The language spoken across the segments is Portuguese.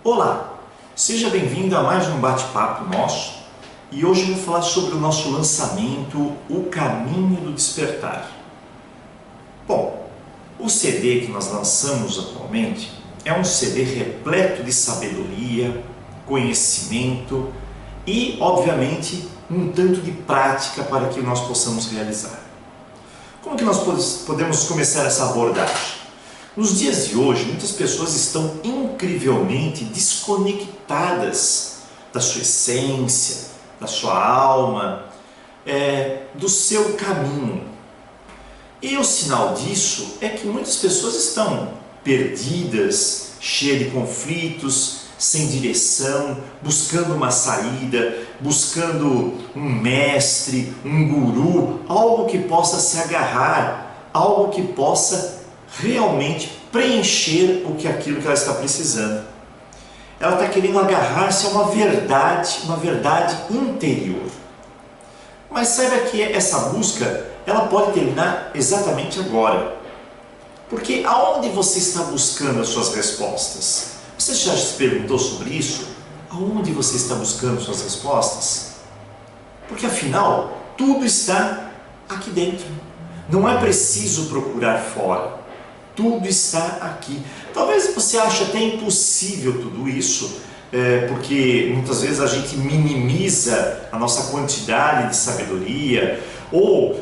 Olá, seja bem-vindo a mais um bate-papo nosso e hoje eu vou falar sobre o nosso lançamento O Caminho do Despertar. Bom, o CD que nós lançamos atualmente é um CD repleto de sabedoria, conhecimento e, obviamente, um tanto de prática para que nós possamos realizar. Como que nós podemos começar essa abordagem? Nos dias de hoje, muitas pessoas estão incrivelmente desconectadas da sua essência, da sua alma, do seu caminho. E o sinal disso é que muitas pessoas estão perdidas, cheias de conflitos, sem direção, buscando uma saída, buscando um mestre, um guru, algo que possa se agarrar, algo que possa realmente preencher aquilo que ela está precisando. Ela está querendo agarrar-se a uma verdade interior. Mas saiba que essa busca, ela pode terminar exatamente agora. Porque aonde você está buscando as suas respostas? Você já se perguntou sobre isso? Aonde você está buscando suas respostas? Porque afinal, tudo está aqui dentro. Não é preciso procurar fora. Tudo está aqui. Talvez você ache até impossível tudo isso, porque muitas vezes a gente minimiza a nossa quantidade de sabedoria ou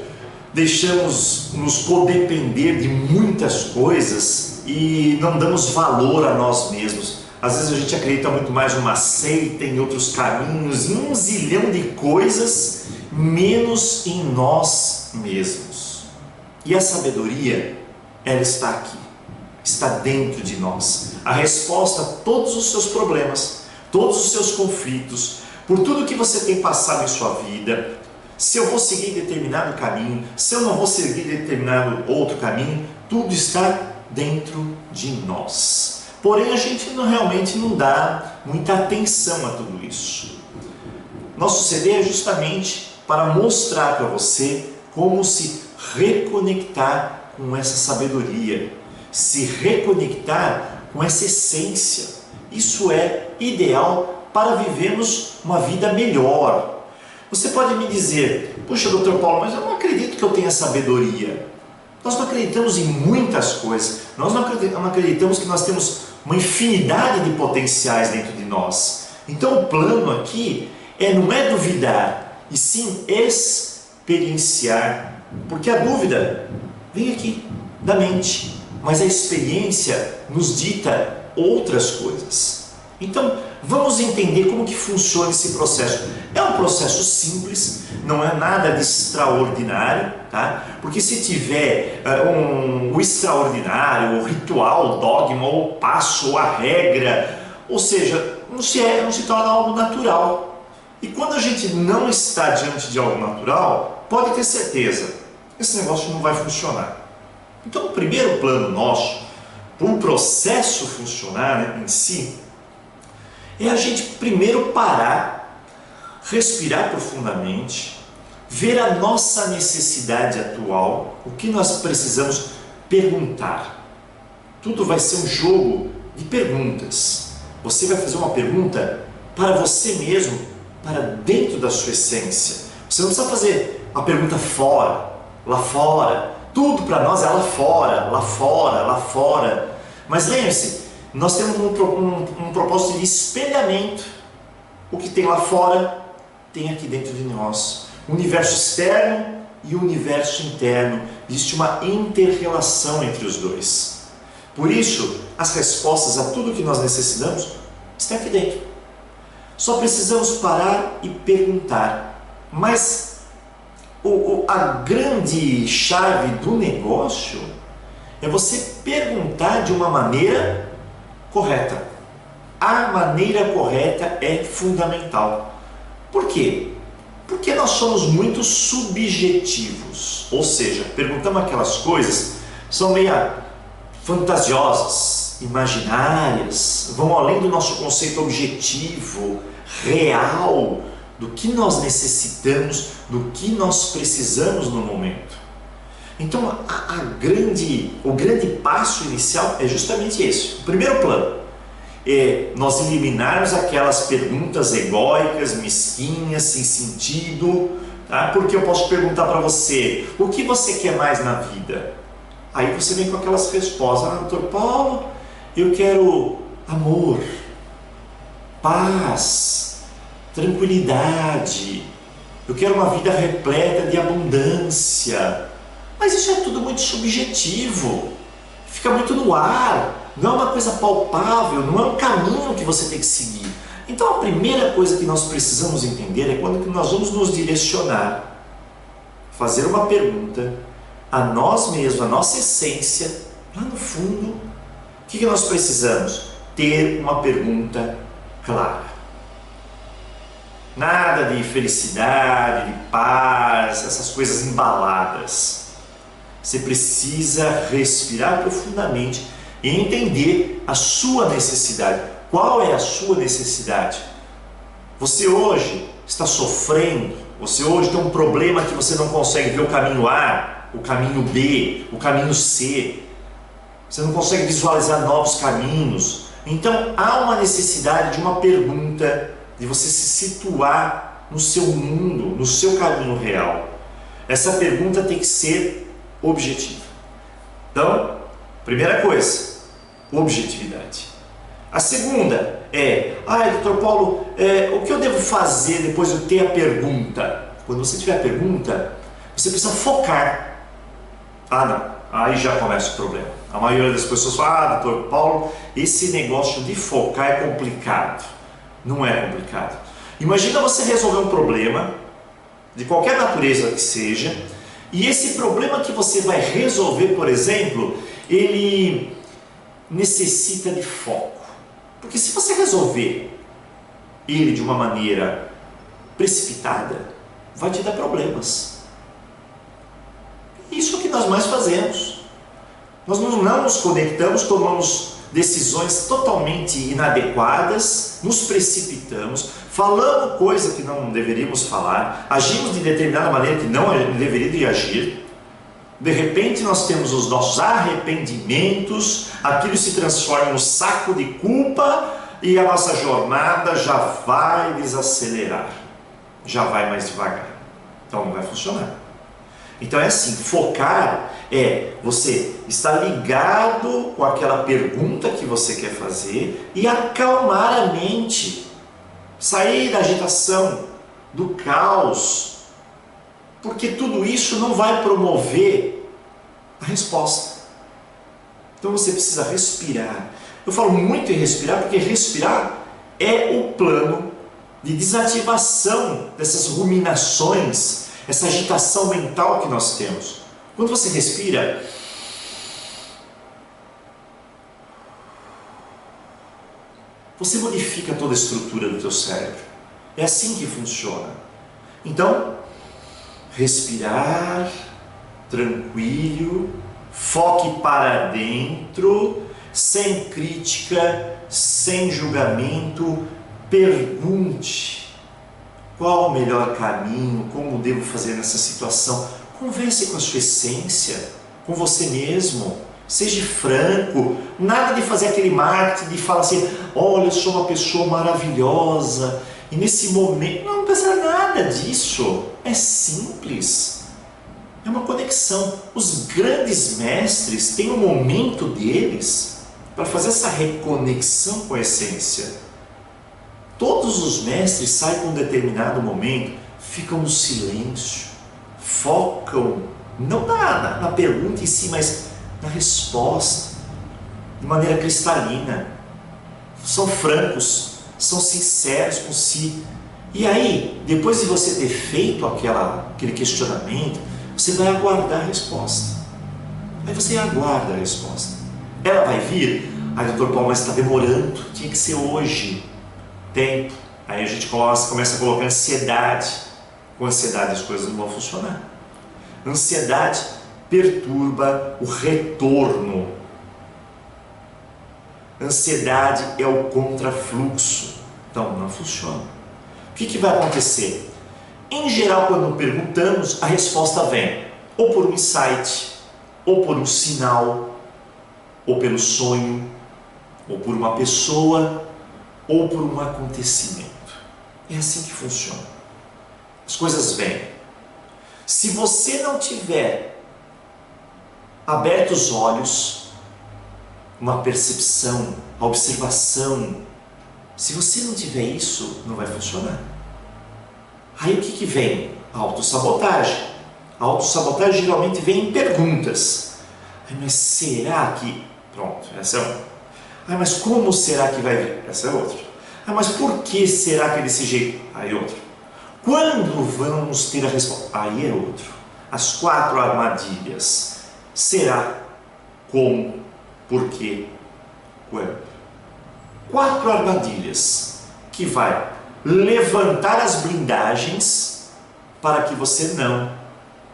deixamos nos codepender de muitas coisas e não damos valor a nós mesmos. Às vezes a gente acredita muito mais numa seita, em outros caminhos, em um zilhão de coisas, menos em nós mesmos. E a sabedoria, ela está aqui, está dentro de nós. A resposta a todos os seus problemas, todos os seus conflitos, por tudo que você tem passado em sua vida, se eu vou seguir determinado caminho, se eu não vou seguir determinado outro caminho, tudo está dentro de nós. Porém, a gente realmente não dá muita atenção a tudo isso. Nosso CD é justamente para mostrar para você como se reconectar com essa sabedoria, se reconectar com essa essência. Isso é ideal para vivermos uma vida melhor. Você pode me dizer: puxa, Dr. Paulo, mas eu não acredito que eu tenha sabedoria. Nós não acreditamos em muitas coisas. Nós não acreditamos que nós temos uma infinidade de potenciais dentro de nós. Então o plano aqui não é duvidar, e sim experienciar. Porque a dúvida vem aqui, da mente, mas a experiência nos dita outras coisas. Então, vamos entender como que funciona esse processo. É um processo simples, não é nada de extraordinário, tá? Porque se tiver o extraordinário, o ritual, o dogma, ou o passo, ou a regra, ou seja, não se torna algo natural. E quando a gente não está diante de algo natural, pode ter certeza, esse negócio não vai funcionar. Então, o primeiro plano nosso, para um processo funcionar em si, é a gente primeiro parar, respirar profundamente, ver a nossa necessidade atual, o que nós precisamos perguntar. Tudo vai ser um jogo de perguntas. Você vai fazer uma pergunta para você mesmo, para dentro da sua essência. Você não precisa fazer a pergunta fora, lá fora. Tudo para nós é lá fora, lá fora, lá fora. Mas lembre-se, nós temos um propósito de espelhamento. O que tem lá fora, tem aqui dentro de nós. O universo externo e o universo interno. Existe uma inter-relação entre os dois. Por isso, as respostas a tudo que nós necessitamos estão aqui dentro. Só precisamos parar e perguntar. Mas a grande chave do negócio é você perguntar de uma maneira correta. A maneira correta é fundamental. Por quê? Porque nós somos muito subjetivos. Ou seja, perguntamos aquelas coisas que são meio fantasiosas, imaginárias, vão além do nosso conceito objetivo, real, do que nós necessitamos, do que nós precisamos no momento. Então, o grande passo inicial é justamente esse, o primeiro plano. nós eliminarmos aquelas perguntas egóicas, mesquinhas, sem sentido, tá? Porque eu posso perguntar para você, o que você quer mais na vida? Aí você vem com aquelas respostas, doutor Paulo, eu quero amor, paz, tranquilidade, eu quero uma vida repleta de abundância. Mas isso é tudo muito subjetivo, fica muito no ar, não é uma coisa palpável, não é um caminho que você tem que seguir. Então a primeira coisa que nós precisamos entender é quando nós vamos nos direcionar, fazer uma pergunta a nós mesmos, a nossa essência, lá no fundo, o que nós precisamos? Ter uma pergunta clara. Nada de felicidade, de paz, essas coisas embaladas. Você precisa respirar profundamente e entender a sua necessidade. Qual é a sua necessidade? Você hoje está sofrendo, você hoje tem um problema que você não consegue ver o caminho A, o caminho B, o caminho C. Você não consegue visualizar novos caminhos. Então há uma necessidade de uma pergunta, de você se situar no seu mundo, no seu caminho real. Essa pergunta tem que ser objetiva. Então, primeira coisa, objetividade. A segunda é, doutor Paulo, o que eu devo fazer depois de ter a pergunta? Quando você tiver a pergunta, você precisa focar. Não, aí já começa o problema. A maioria das pessoas fala, doutor Paulo, esse negócio de focar é complicado. Não é complicado. Imagina você resolver um problema, de qualquer natureza que seja, e esse problema que você vai resolver, por exemplo, ele necessita de foco. Porque se você resolver ele de uma maneira precipitada, vai te dar problemas. Isso é o que nós mais fazemos. Nós não nos conectamos, tomamos decisões totalmente inadequadas, nos precipitamos, falamos coisa que não deveríamos falar, agimos de determinada maneira que não deveria agir. De repente nós temos os nossos arrependimentos, aquilo se transforma num saco de culpa e a nossa jornada já vai desacelerar, já vai mais devagar. Então não vai funcionar. Então é assim, focar é você estar ligado com aquela pergunta que você quer fazer e acalmar a mente, sair da agitação, do caos, porque tudo isso não vai promover a resposta. Então você precisa respirar. Eu falo muito em respirar porque respirar é o plano de desativação dessas ruminações, essa agitação mental que nós temos. Quando você respira, você modifica toda a estrutura do teu cérebro. É assim que funciona. Então, respirar, tranquilo, foque para dentro, sem crítica, sem julgamento, pergunte qual o melhor caminho, como devo fazer nessa situação. Converse com a sua essência, com você mesmo, seja franco, nada de fazer aquele marketing de falar assim, olha, eu sou uma pessoa maravilhosa, e nesse momento, não precisa nada disso, é simples, é uma conexão. Os grandes mestres têm um momento deles para fazer essa reconexão com a essência. Todos os mestres saem com um determinado momento, ficam no silêncio, focam, não na pergunta em si, mas na resposta, de maneira cristalina. São francos, são sinceros com si. E aí, depois de você ter feito aquele questionamento, você vai aguardar a resposta. Aí você aguarda a resposta. Ela vai vir? Doutor Paulo, mas está demorando, tinha que ser hoje. Tempo. Aí a gente começa a colocar ansiedade. Com ansiedade as coisas não vão funcionar. Ansiedade perturba o retorno. Ansiedade é o contrafluxo. Então não funciona. O que vai acontecer? Em geral, quando perguntamos, a resposta vem ou por um insight, ou por um sinal, ou pelo sonho. ou por uma pessoa, ou por um acontecimento. É assim que funciona. As coisas vêm. Se você não tiver aberto os olhos, uma percepção, a observação, se você não tiver isso, não vai funcionar. Aí o que vem? A autossabotagem. A autossabotagem geralmente vem em perguntas. Mas será que... Pronto, essa é uma. Mas como será que vai vir? Essa é outra. Mas por que será que é desse jeito? Aí outra. Quando vamos ter a resposta? Aí é outro. As 4 armadilhas. Será, como, por quê, quando. 4 armadilhas que vai levantar as blindagens para que você não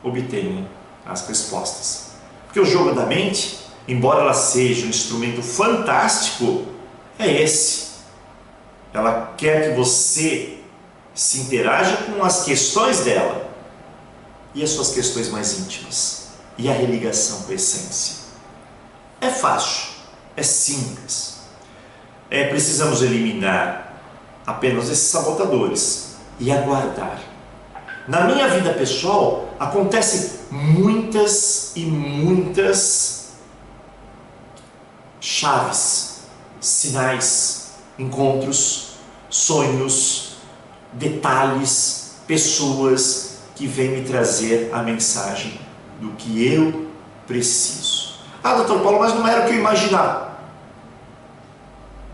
obtenha as respostas. Porque o jogo da mente, embora ela seja um instrumento fantástico, é esse. Ela quer que você se interaja com as questões dela e as suas questões mais íntimas e a religação com a essência. É fácil, é simples. Precisamos eliminar apenas esses sabotadores e aguardar. Na minha vida pessoal, acontecem muitas e muitas chaves, sinais, encontros, sonhos, detalhes, pessoas que vêm me trazer a mensagem do que eu preciso. Dr. Paulo, mas não era o que eu imaginava.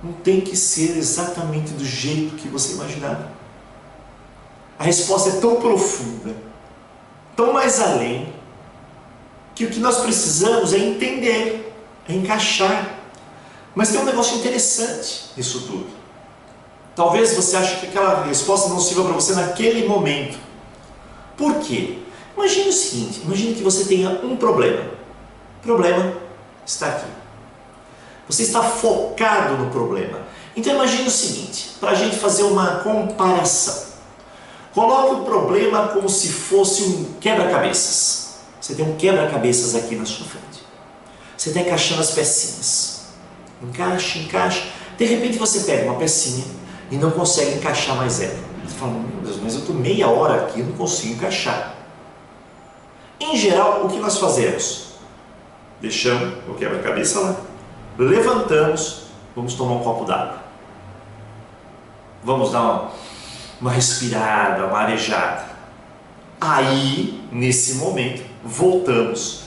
Não tem que ser exatamente do jeito que você imaginava. A resposta é tão profunda, tão mais além, que o que nós precisamos é entender, é encaixar. Mas tem um negócio interessante nisso tudo. Talvez você ache que aquela resposta não sirva para você naquele momento. Por quê? Imagine o seguinte, imagine que você tenha um problema. O problema está aqui. Você está focado no problema. Então imagine o seguinte, para a gente fazer uma comparação. Coloque o problema como se fosse um quebra-cabeças. Você tem um quebra-cabeças aqui na sua frente. Você está encaixando as pecinhas. Encaixa, encaixa. De repente você pega uma pecinha e não consegue encaixar mais ela. Você fala, meu Deus, mas eu estou meia hora aqui e não consigo encaixar. Em geral, o que nós fazemos? Deixamos o quebra-cabeça lá. Levantamos, vamos tomar um copo d'água. Vamos dar uma respirada, uma arejada. Aí, nesse momento, voltamos.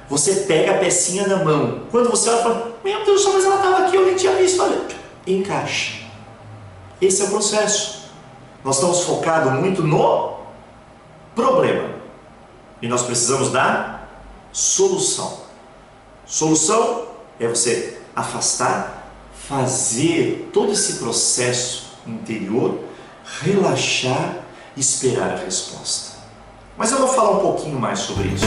Você pega a pecinha na mão. Quando você olha, fala, meu Deus, mas ela estava aqui, eu nem tinha visto. Olha, encaixa. Esse é o processo. Nós estamos focados muito no problema. E nós precisamos da solução. Solução é você afastar, fazer todo esse processo interior, relaxar e esperar a resposta. Mas eu vou falar um pouquinho mais sobre isso.